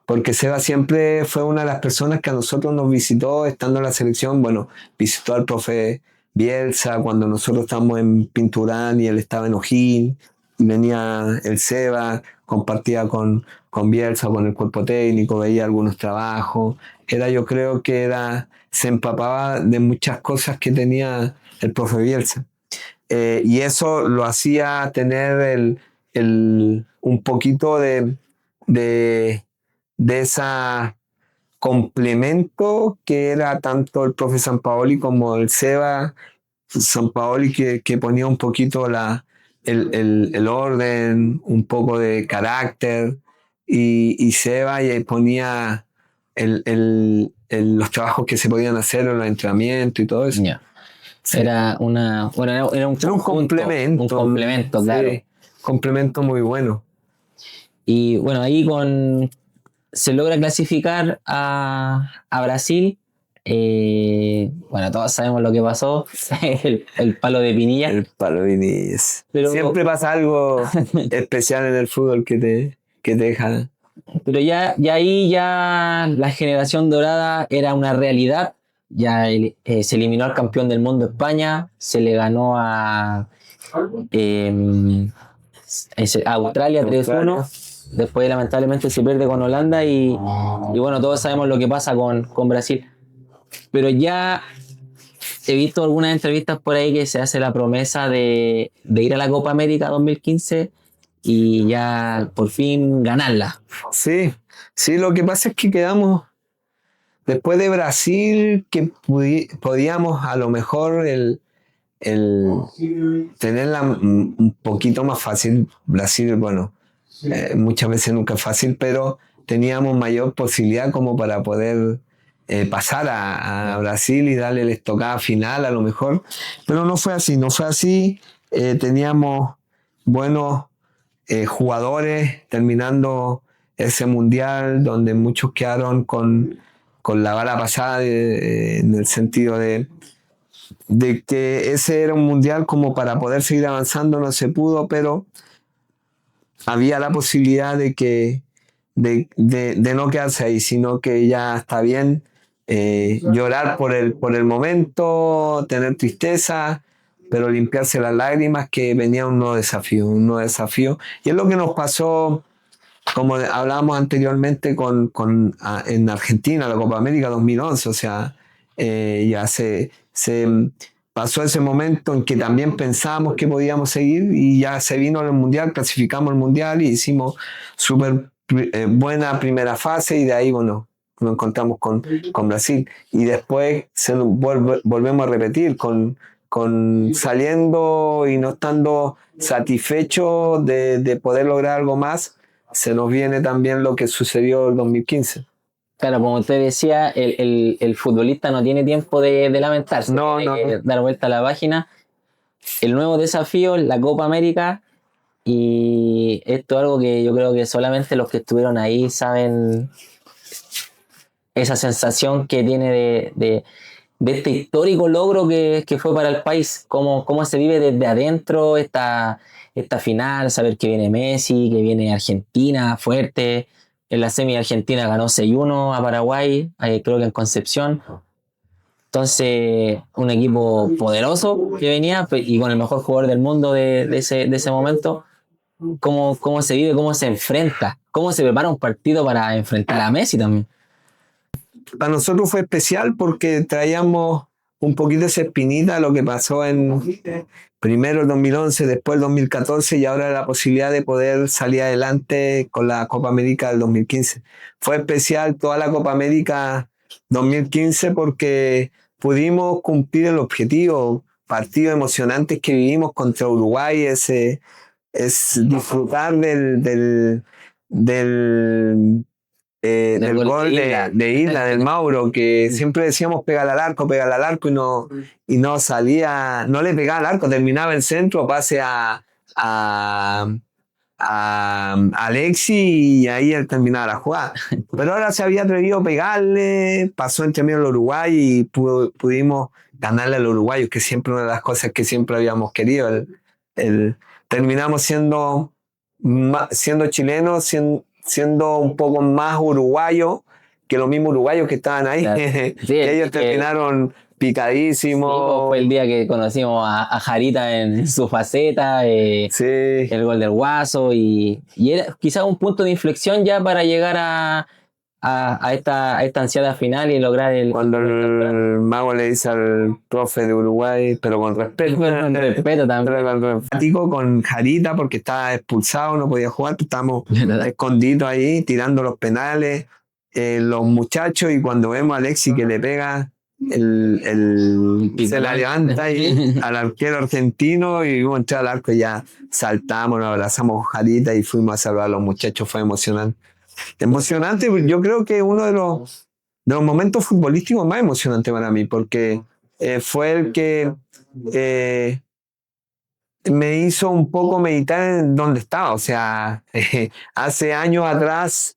Porque Seba siempre fue una de las personas que a nosotros nos visitó estando en la selección. Bueno, visitó al profe Bielsa cuando nosotros estábamos en Pinturán y él estaba en O'Higgins. Venía el Seba, compartía con Bielsa, con el cuerpo técnico, veía algunos trabajos. Yo creo que se empapaba de muchas cosas que tenía el profe Bielsa. Y eso lo hacía tener un poquito de esa complemento que era tanto el profe Sampaoli como el Seba. Sampaoli que ponía un poquito el orden, un poco de carácter, y Seba y ponía los trabajos que se podían hacer en los entrenamientos y todo eso. Ya. Sí. Era un Era un conjunto, complemento. un complemento, claro. Sí, complemento muy bueno. Y bueno, ahí se logra clasificar a Brasil. Bueno, todos sabemos lo que pasó, el palo de Pinilla. El palo de Inés. Pero- Siempre pasa algo especial en el fútbol que te deja. Pero ya ahí ya la generación dorada era una realidad. Ya se eliminó al campeón del mundo España, se le ganó eh, a Australia 3-1. Después lamentablemente se pierde con Holanda y bueno, todos sabemos lo que pasa con Brasil. Pero ya he visto algunas entrevistas por ahí que se hace la promesa de ir a la Copa América 2015 y ya por fin ganarla. Sí, sí, lo que pasa es que quedamos después de Brasil, que podíamos a lo mejor tenerla un poquito más fácil. Brasil, bueno, muchas veces nunca es fácil, pero teníamos mayor posibilidad como para poder pasar a Brasil y darle la estocada final a lo mejor, pero no fue así. Teníamos buenos jugadores terminando ese mundial donde muchos quedaron con la bala pasada en el sentido de que ese era un mundial como para poder seguir avanzando, no se pudo, pero había la posibilidad de no quedarse ahí, sino que ya está bien llorar por el momento, tener tristeza, pero limpiarse las lágrimas, que venía un nuevo desafío. Y es lo que nos pasó, como hablábamos anteriormente en Argentina, la Copa América 2011, o sea, ya se pasó ese momento en que también pensábamos que podíamos seguir y ya se vino el Mundial, clasificamos el Mundial y hicimos súper buena primera fase y de ahí, bueno, nos encontramos con Brasil. Y después volvemos a repetir con saliendo y no estando satisfechos de poder lograr algo más, se nos viene también lo que sucedió en 2015. Claro, como usted decía, el futbolista no tiene tiempo de lamentarse, tiene que dar vuelta a la página. El nuevo desafío, la Copa América, y esto es algo que yo creo que solamente los que estuvieron ahí saben esa sensación que tiene de este histórico logro que fue para el país, cómo se vive desde adentro esta final, saber que viene Messi, que viene Argentina fuerte. En la semi Argentina ganó 6-1 a Paraguay, creo que en Concepción. Entonces, un equipo poderoso que venía y con el mejor jugador del mundo de ese momento. ¿Cómo se vive, cómo se enfrenta, cómo se prepara un partido para enfrentar a Messi también? Para nosotros fue especial porque traíamos un poquito esa espinita de lo que pasó primero el 2011, después el 2014 y ahora la posibilidad de poder salir adelante con la Copa América del 2015. Fue especial toda la Copa América 2015 porque pudimos cumplir el objetivo, partidos emocionantes que vivimos contra Uruguay, es disfrutar del gol de Isla, del Mauro, que siempre decíamos pegar al arco y no salía, no le pegaba al arco, terminaba el centro, pase a Alexi y ahí él terminaba la jugada. Pero ahora se había atrevido a pegarle, pasó entre medio al Uruguay y pudimos ganarle al uruguayo, que siempre una de las cosas que siempre habíamos querido. Terminamos siendo chilenos, siendo un poco más uruguayos que los mismos uruguayos que estaban ahí. Claro. Sí, ellos terminaron picadísimos. Sí, fue el día que conocimos a Jarita en su faceta, sí. El gol del Guaso y era quizás un punto de inflexión ya para llegar a esta ansiada final y lograr cuando el mago le dice al profe de Uruguay, pero con respeto. Con respeto también. Con Jarita porque estaba expulsado, no podía jugar, estábamos escondidos ahí tirando los penales, los muchachos, y cuando vemos a Alexi que le pega, se la levanta ahí al arquero argentino y vimos entrar al arco y ya saltamos, nos abrazamos con Jarita y fuimos a salvar a los muchachos. Fue emocionante. Yo creo que uno de los momentos futbolísticos más emocionantes para mí, porque fue el que me hizo un poco meditar en dónde estaba. O sea, hace años atrás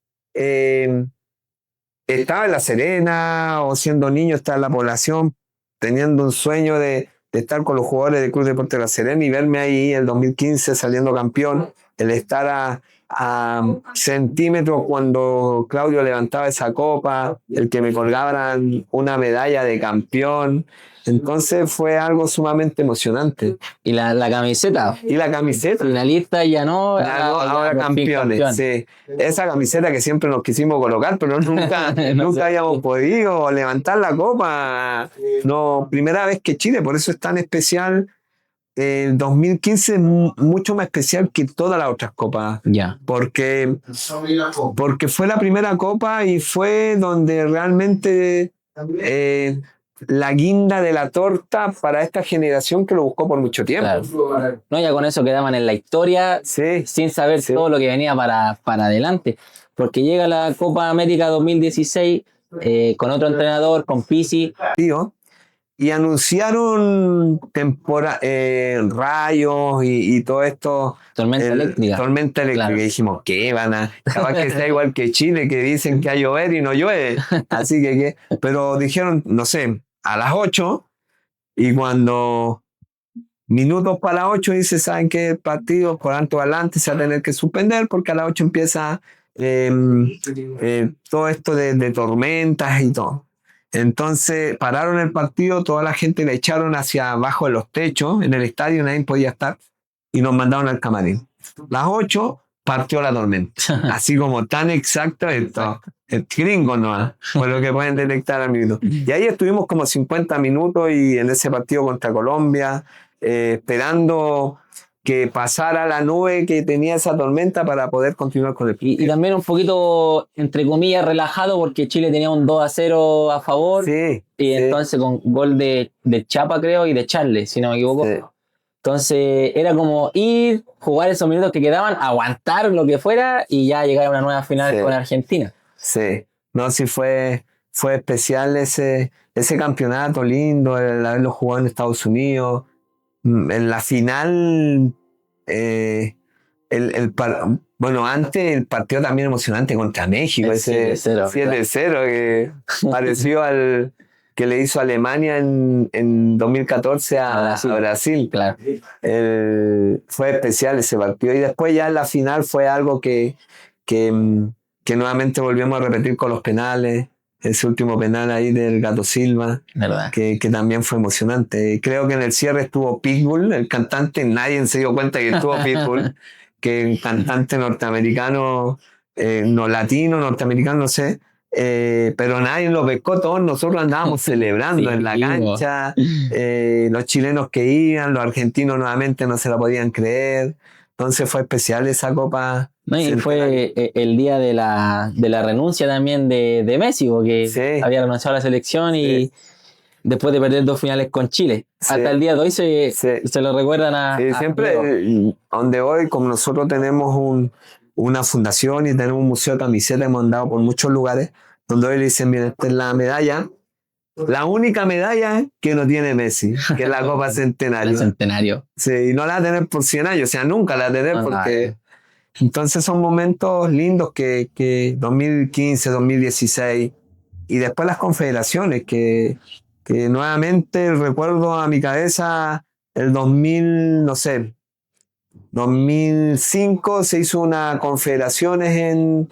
estaba en La Serena o siendo niño estaba en la población teniendo un sueño de estar con los jugadores del Club Deportes La Serena y verme ahí en el 2015 saliendo campeón, el estar a centímetros cuando Claudio levantaba esa copa, el que me colgaban una medalla de campeón. Entonces fue algo sumamente emocionante. Y la camiseta. Y la camiseta. Finalista ya no. Ahora campeones. Sí. Esa camiseta que siempre nos quisimos colocar, pero nunca habíamos podido levantar la copa. No, primera vez que Chile, por eso es tan especial el 2015 es mucho más especial que todas las otras copas, Ya. porque fue la primera copa y fue donde realmente la guinda de la torta para esta generación que lo buscó por mucho tiempo. Claro. No, ya con eso quedaban en la historia Sí, sin saber sí. todo lo que venía para adelante. Porque llega la Copa América 2016 con otro entrenador, con Pizzi. Tío, y anunciaron rayos y todo esto. Tormenta eléctrica. Tormenta eléctrica. Claro. Y dijimos, ¿qué van a? Capaz que sea igual que Chile, que dicen que va a llover y no llueve. Así que, pero dijeron, no sé, a las 8, y cuando minutos para las 8 dice, ¿saben qué? El partido por tanto adelante se va a tener que suspender porque a las 8 empieza todo esto de tormentas y todo. Entonces pararon el partido, toda la gente le echaron hacia abajo de los techos, en el estadio nadie podía estar, y nos mandaron al camarín. Las 8 partió la tormenta, así como tan exacto esto. El gringo no, por lo que pueden detectar al minuto. Y ahí estuvimos como 50 minutos y en ese partido contra Colombia, esperando que pasara la nube que tenía esa tormenta para poder continuar con el partido. Y también un poquito, entre comillas, relajado porque Chile tenía un 2-0 a favor. Sí, Y sí. entonces con gol de Chapa, creo, y de Charles, si no me equivoco. Sí. Entonces era como ir, jugar esos minutos que quedaban, aguantar lo que fuera y ya llegar a una nueva final Sí. con Argentina. Sí, no, sí fue especial ese campeonato lindo, el haberlo jugado en Estados Unidos. En la final, bueno, antes el partido también emocionante contra México, El ese 7-0, 7-0 que pareció al que le hizo Alemania en 2014 a Brasil. Claro. Fue especial ese partido. Y después ya en la final fue algo que nuevamente volvimos a repetir con los penales. Ese último penal ahí del Gato Silva, ¿Verdad? que también fue emocionante. Creo que en el cierre estuvo Pitbull, el cantante, nadie se dio cuenta que estuvo Pitbull, que un cantante norteamericano, no latino, norteamericano, no sé, pero nadie lo pescó, todos nosotros andábamos celebrando Sí, en la cancha, los chilenos que iban, los argentinos nuevamente no se la podían creer, entonces fue especial esa copa. No, y fue el día de la renuncia también de Messi, porque Sí. había renunciado a la selección y después de perder 2 finales con Chile. Sí. Hasta el día de hoy se lo recuerdan a siempre Diego. donde hoy, como nosotros tenemos una fundación y tenemos un museo de camisetas, hemos andado por muchos lugares, donde hoy le dicen, mira, esta es la medalla, la única medalla que no tiene Messi, que es la Copa Centenario. El centenario. Sí, y no la va a tener por 100 años, o sea, nunca la va a tener porque... Entonces son momentos lindos que 2015, 2016 y después las confederaciones que nuevamente recuerdo a mi cabeza el 2000, no sé, 2005 se hizo una confederaciones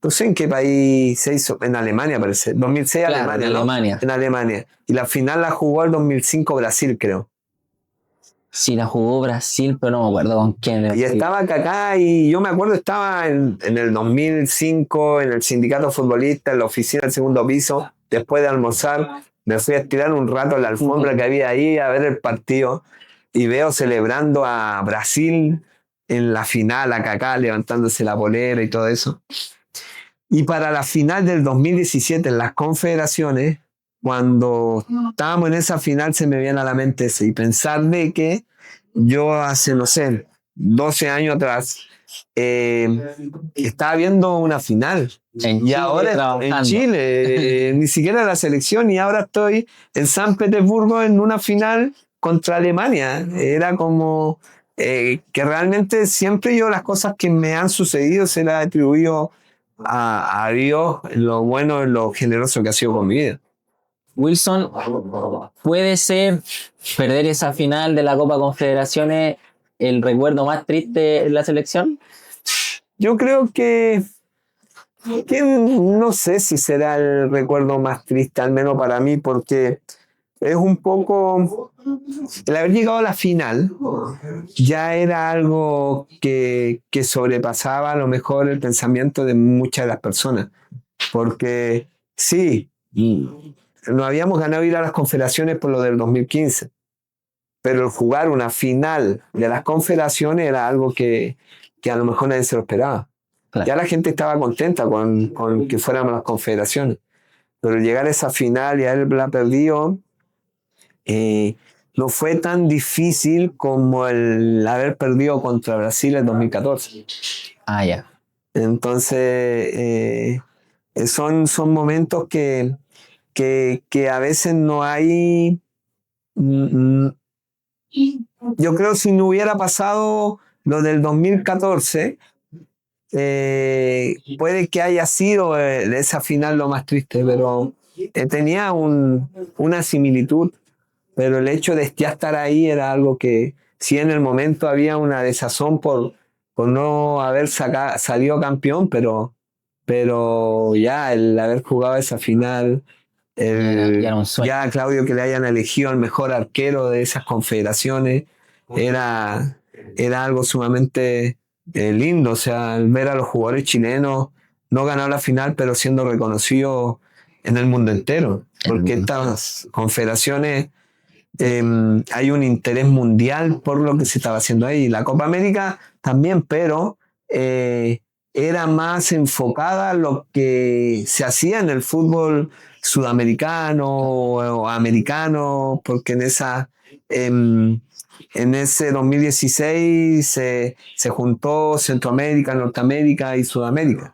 no sé en qué país se hizo, en Alemania parece, 2006 Claro, Alemania, en ¿no? Alemania. En Alemania. Y la final la jugó el 2005 Brasil, creo. Sí, la jugó Brasil, pero no me acuerdo con quién. Y estaba Kaká y yo me acuerdo estaba en el 2005 en el sindicato futbolista, en la oficina del segundo piso, después de almorzar, me fui a estirar un rato en la alfombra que había ahí a ver el partido y veo celebrando a Brasil en la final, a Kaká levantándose la polera y todo eso. Y para la final del 2017 en las confederaciones, cuando estábamos en esa final se me viene a la mente eso y pensar de que yo hace, no sé, 12 años atrás estaba viendo una final y ahora en Chile, ni siquiera la selección, y ahora estoy en San Petersburgo en una final contra Alemania. Era como que realmente siempre yo las cosas que me han sucedido se las he atribuido a Dios, en lo bueno, en lo generoso que ha sido con mi vida. Wilson, ¿puede ser perder esa final de la Copa Confederaciones el recuerdo más triste en la selección? Yo creo que no sé si será el recuerdo más triste, al menos para mí, porque es un poco el haber llegado a la final ya era algo que sobrepasaba a lo mejor el pensamiento de muchas de las personas, porque sí, no habíamos ganado ir a las confederaciones por lo del 2015, pero el jugar una final de las confederaciones era algo que a lo mejor nadie se lo esperaba. Claro. Ya la gente estaba contenta con que fuéramos las confederaciones, pero llegar a esa final y haberla perdido no fue tan difícil como el haber perdido contra Brasil en 2014. Ah, ya. Entonces, son momentos que a veces no hay. mm, Yo creo que si no hubiera pasado lo del 2014, puede que haya sido esa final lo más triste, pero tenía una similitud, pero el hecho de ya estar ahí era algo que, sí, en el momento había una desazón por no haber salido campeón, pero ya el haber jugado esa final, Ya era un sueño. ya Claudio, que le hayan elegido al mejor arquero de esas confederaciones, era algo sumamente lindo. O sea, el ver a los jugadores chilenos no ganar la final, pero siendo reconocidos en el mundo entero, porque estas confederaciones, hay un interés mundial por lo que se estaba haciendo ahí. La Copa América también, pero era más enfocada a lo que se hacía en el fútbol sudamericano o americano, porque en ese 2016 se juntó Centroamérica, Norteamérica y Sudamérica.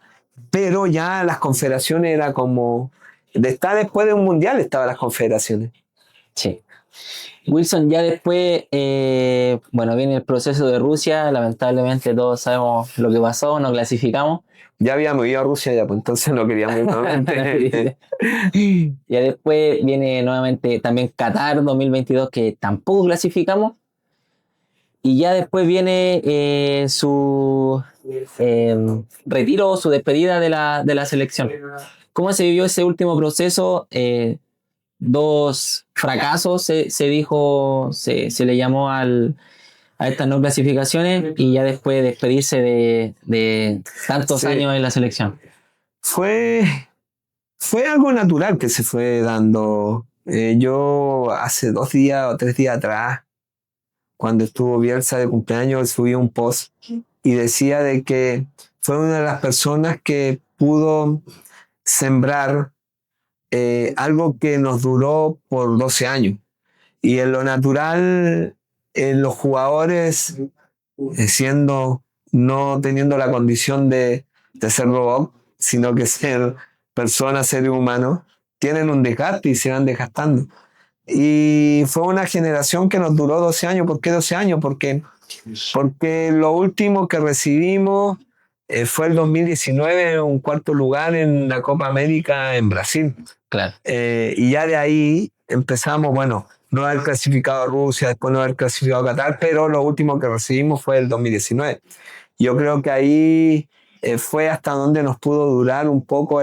Pero ya las confederaciones era como, está después de un mundial estaban las confederaciones. Sí. Wilson, ya después, bueno, viene el proceso de Rusia, lamentablemente todos sabemos lo que pasó, no clasificamos. Ya habíamos ido a Rusia ya, pues entonces no queríamos ir nuevamente. Ya después viene nuevamente también Qatar 2022, que tampoco clasificamos. Y ya después viene su retiro, su despedida de la selección. ¿Cómo se vivió ese último proceso? Dos fracasos, se dijo, se le llamó a estas no clasificaciones, y ya después despedirse de tantos Sí. años en la selección. Fue algo natural que se fue dando. Yo hace 2 días o 3 días atrás, cuando estuvo Bielsa de cumpleaños, subí un post y decía de que fue una de las personas que pudo sembrar algo que nos duró por 12 años. Y en lo natural, en los jugadores, no teniendo la condición de ser robot, sino que ser personas, seres humanos, tienen un desgaste y se van desgastando. Y fue una generación que nos duró 12 años. ¿Por qué 12 años? Porque lo último que recibimos fue el 2019, un cuarto lugar en la Copa América en Brasil. Claro. Y ya de ahí empezamos, bueno, no haber clasificado a Rusia, después no haber clasificado a Qatar, pero lo último que recibimos fue el 2019. Yo creo que ahí fue hasta donde nos pudo durar un poco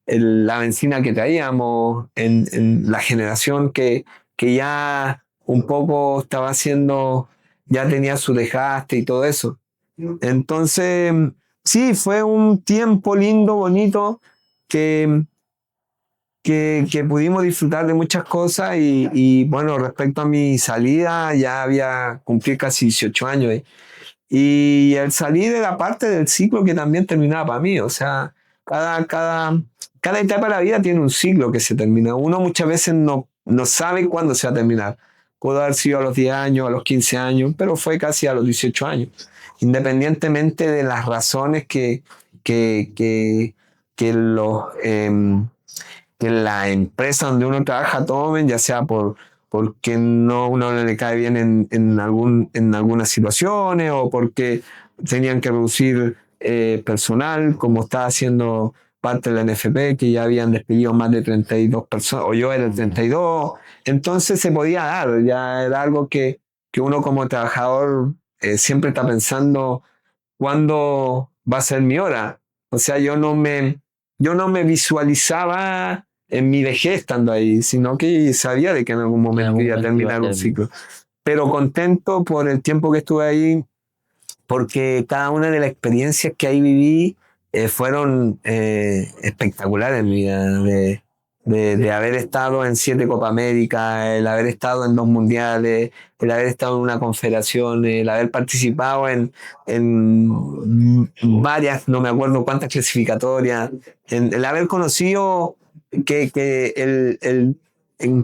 la benzina que traíamos en la generación que ya un poco estaba haciendo, ya tenía su desgaste y todo eso. Entonces, sí, fue un tiempo lindo, bonito, que pudimos disfrutar de muchas cosas y bueno, respecto a mi salida, ya había cumplido casi 18 años. Y el salir era parte del ciclo que también terminaba para mí. O sea, cada etapa de la vida tiene un ciclo que se termina. Uno muchas veces no sabe cuándo se va a terminar. Pudo haber sido a los 10 años, a los 15 años, pero fue casi a los 18 años. Independientemente de las razones que que la empresa donde uno trabaja tomen, ya sea porque uno no le cae bien en algunas situaciones o porque tenían que reducir personal, como estaba haciendo parte de la NFP, que ya habían despedido más de 32 personas, o yo era el 32. Entonces se podía dar, ya era algo que uno como trabajador siempre está pensando cuándo va a ser mi hora. O sea, yo no me visualizaba en mi vejez estando ahí, sino que sabía de que en algún momento iba a terminar un ciclo. Pero contento por el tiempo que estuve ahí, porque cada una de las experiencias que ahí viví fueron espectaculares en mi vida. de haber estado en 7 Copa América, el haber estado en 2 mundiales, el haber estado en una confederación, el haber participado en varias, no me acuerdo cuántas clasificatorias, el haber conocido en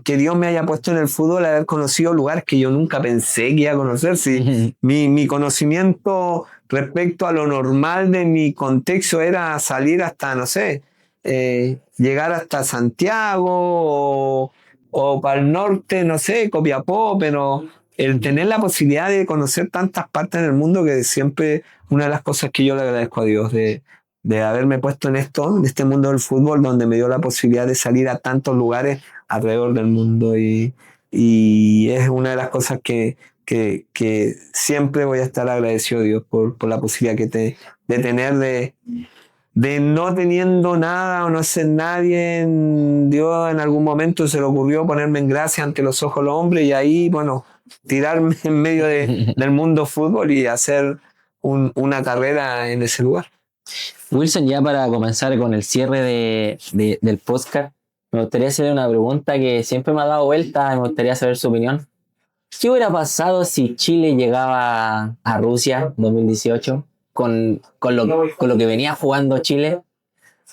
que Dios me haya puesto en el fútbol, haber conocido lugares que yo nunca pensé que iba a conocer. Sí, mi conocimiento respecto a lo normal de mi contexto era salir hasta, no sé, llegar hasta Santiago o para el norte, no sé, Copiapó, pero el tener la posibilidad de conocer tantas partes del mundo, que siempre una de las cosas que yo le agradezco a Dios de haberme puesto en esto, en este mundo del fútbol, donde me dio la posibilidad de salir a tantos lugares alrededor del mundo, y es una de las cosas que siempre voy a estar agradecido a Dios por la posibilidad de tener de no teniendo nada o no ser nadie. Dios en algún momento se le ocurrió ponerme en gracia ante los ojos de los hombres, y ahí, bueno, tirarme en medio del mundo fútbol y hacer una carrera en ese lugar. Wilson, ya para comenzar con el cierre del podcast, me gustaría hacerle una pregunta que siempre me ha dado vuelta y me gustaría saber su opinión. ¿Qué hubiera pasado si Chile llegaba a Rusia 2018 con lo que venía jugando Chile?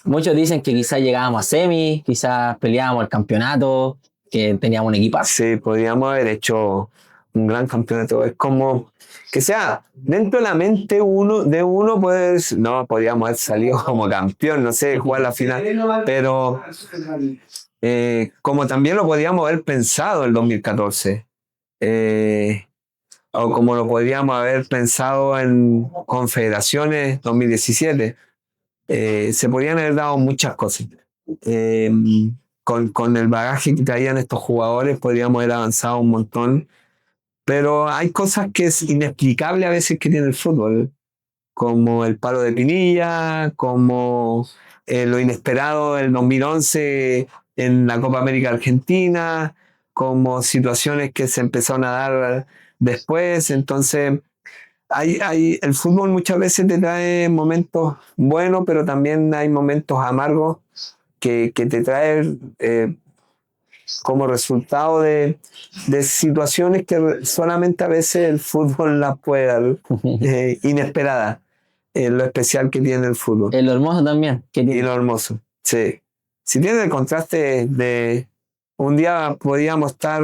Muchos dicen que quizás llegábamos a semi, quizás peleábamos el campeonato, que teníamos un equipazo. Sí, podríamos haber hecho un gran campeonato. Es como que sea dentro de la mente de uno, pues no, podríamos haber salido como campeón, no sé, jugar la final, pero como también lo podríamos haber pensado el 2014, o como lo podríamos haber pensado en Confederaciones 2017. Se podrían haber dado muchas cosas. Con el bagaje que traían estos jugadores podríamos haber avanzado un montón, pero hay cosas que es inexplicable a veces que tiene el fútbol, como el palo de Pinilla, como lo inesperado del 2011 en la Copa América Argentina, como situaciones que se empezaron a dar después. Entonces el fútbol muchas veces te trae momentos buenos, pero también hay momentos amargos que te trae como resultado de situaciones que solamente a veces el fútbol las puede dar, inesperadas. Lo especial que tiene el fútbol. Lo hermoso también. Y lo hermoso, sí. Si tiene el contraste de un día podíamos estar,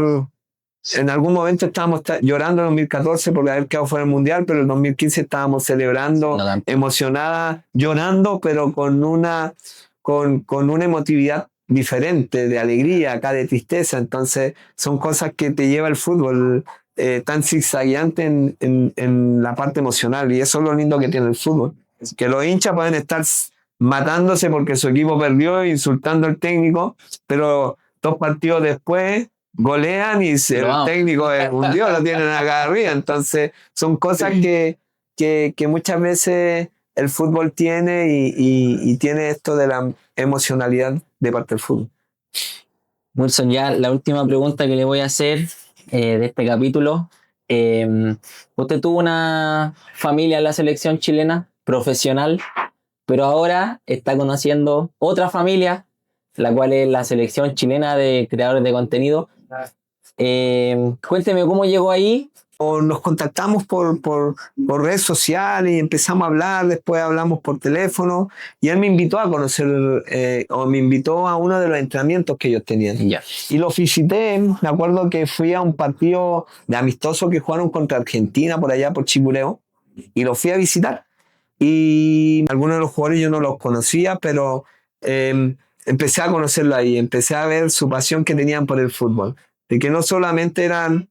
en algún momento estábamos llorando en 2014 por haber quedado fuera del mundial, pero en 2015 estábamos celebrando, emocionada, llorando, pero con una emotividad diferente, de alegría, acá de tristeza. Entonces son cosas que te lleva el fútbol, tan zigzagueante en la parte emocional, y eso es lo lindo que tiene el fútbol, que los hinchas pueden estar matándose porque su equipo perdió, insultando al técnico, pero 2 partidos después golean y el técnico es un dios, lo tienen acá arriba. Entonces son cosas que muchas veces el fútbol tiene, y tiene esto de la emocionalidad de parte del fútbol. Wilson, ya la última pregunta que le voy a hacer de este capítulo. Usted tuvo una familia en la selección chilena, profesional, pero ahora está conociendo otra familia, la cual es la selección chilena de creadores de contenido. Cuénteme cómo llegó ahí. Nos contactamos por redes sociales y empezamos a hablar, después hablamos por teléfono, y él me invitó a conocer, o me invitó a uno de los entrenamientos que ellos tenían. Yeah. Y lo visité. Me acuerdo que fui a un partido de amistoso que jugaron contra Argentina por allá por Chipureo, y lo fui a visitar. Y algunos de los jugadores yo no los conocía, pero empecé a conocerlo ahí, empecé a ver su pasión que tenían por el fútbol, de que no solamente eran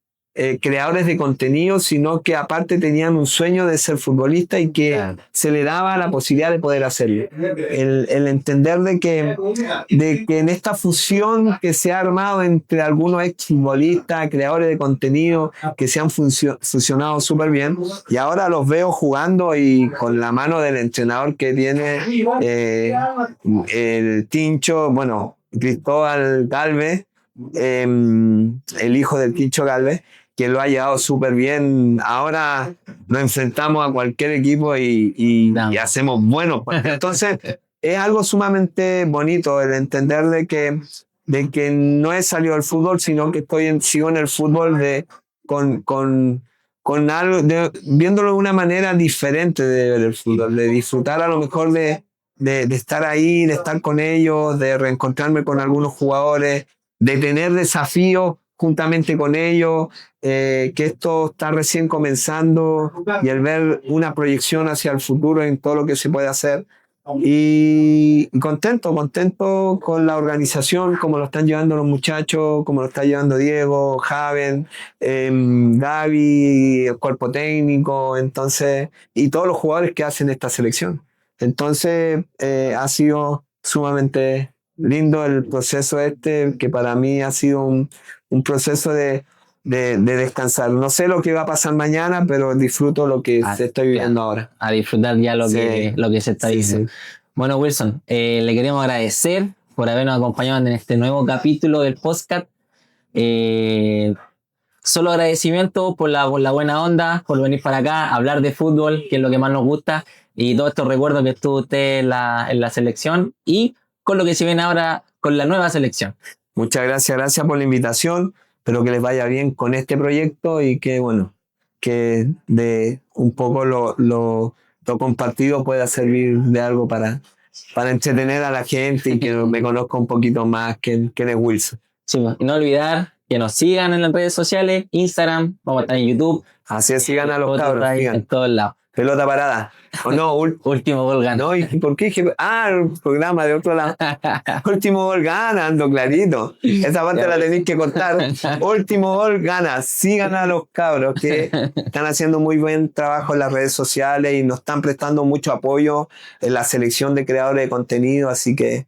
creadores de contenido, sino que aparte tenían un sueño de ser futbolista, y que se le daba la posibilidad de poder hacerlo. El entender de que en esta fusión que se ha armado entre algunos ex futbolistas, creadores de contenido, que se han fusionado súper bien, y ahora los veo jugando, y con la mano del entrenador que tiene el Tincho, bueno, Cristóbal Galvez, el hijo del Tincho Galvez, que lo ha llevado súper bien. Ahora nos enfrentamos a cualquier equipo y hacemos buenos partidos. Entonces es algo sumamente bonito el entender de de que no he salido del fútbol, sino que sigo en el fútbol con algo, viéndolo de una manera diferente de ver el fútbol, de disfrutar a lo mejor de estar ahí, de estar con ellos, de reencontrarme con algunos jugadores, de tener desafíos juntamente con ellos, que esto está recién comenzando y el ver una proyección hacia el futuro en todo lo que se puede hacer. Y contento con la organización, como lo están llevando los muchachos, como lo está llevando Diego, Javen, Gaby, el cuerpo técnico, entonces, y todos los jugadores que hacen esta selección. Entonces, ha sido sumamente lindo el proceso que para mí ha sido un proceso de descansar. No sé lo que va a pasar mañana, pero disfruto lo que se estoy viviendo ahora. A disfrutar ya lo Sí. que se está Sí, diciendo. sí. Bueno, Wilson, le queremos agradecer por habernos acompañado en este nuevo capítulo del podcast. Solo agradecimiento por la buena onda, por venir para acá, hablar de fútbol, que es lo que más nos gusta, y todos estos recuerdos que estuvo usted en la selección y con lo que se viene ahora con la nueva selección. Muchas gracias por la invitación. Espero que les vaya bien con este proyecto y que, bueno, que de un poco lo compartido pueda servir de algo para entretener a la gente y que me conozca un poquito más quién es Wilson. Sí, y no olvidar que nos sigan en las redes sociales, Instagram, vamos a estar en YouTube. Así es, sigan a los cabros, en sigan. todos lados. Pelota parada. O no, Último gol gana. no, ¿y por qué dije? El programa de otro lado. Último gol gana, ando clarito. Esa parte la tenéis que cortar. Último gol gana. Sigan a los cabros que están haciendo muy buen trabajo en las redes sociales y nos están prestando mucho apoyo en la selección de creadores de contenido, así que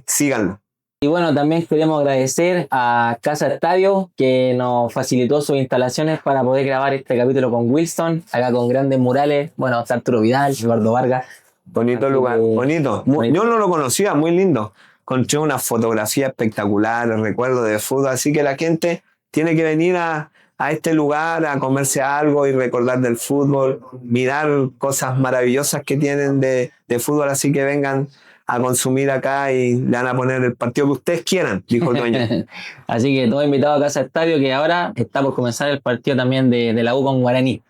síganlo. Y bueno, también queremos agradecer a Casa Estadio que nos facilitó sus instalaciones para poder grabar este capítulo con Wilson, acá con grandes murales, bueno, está Arturo Vidal, Eduardo Vargas. Bonito Así lugar, que- bonito. bonito. Yo no lo conocía, muy lindo. Encontré una fotografía espectacular, recuerdo de fútbol, así que la gente tiene que venir a este lugar a comerse algo y recordar del fútbol, mirar cosas maravillosas que tienen de fútbol, así que vengan a consumir acá y le van a poner el partido que ustedes quieran, dijo el dueño. Así que todos invitados a Casa Estadio que ahora está por comenzar el partido también de la U con Guaraní.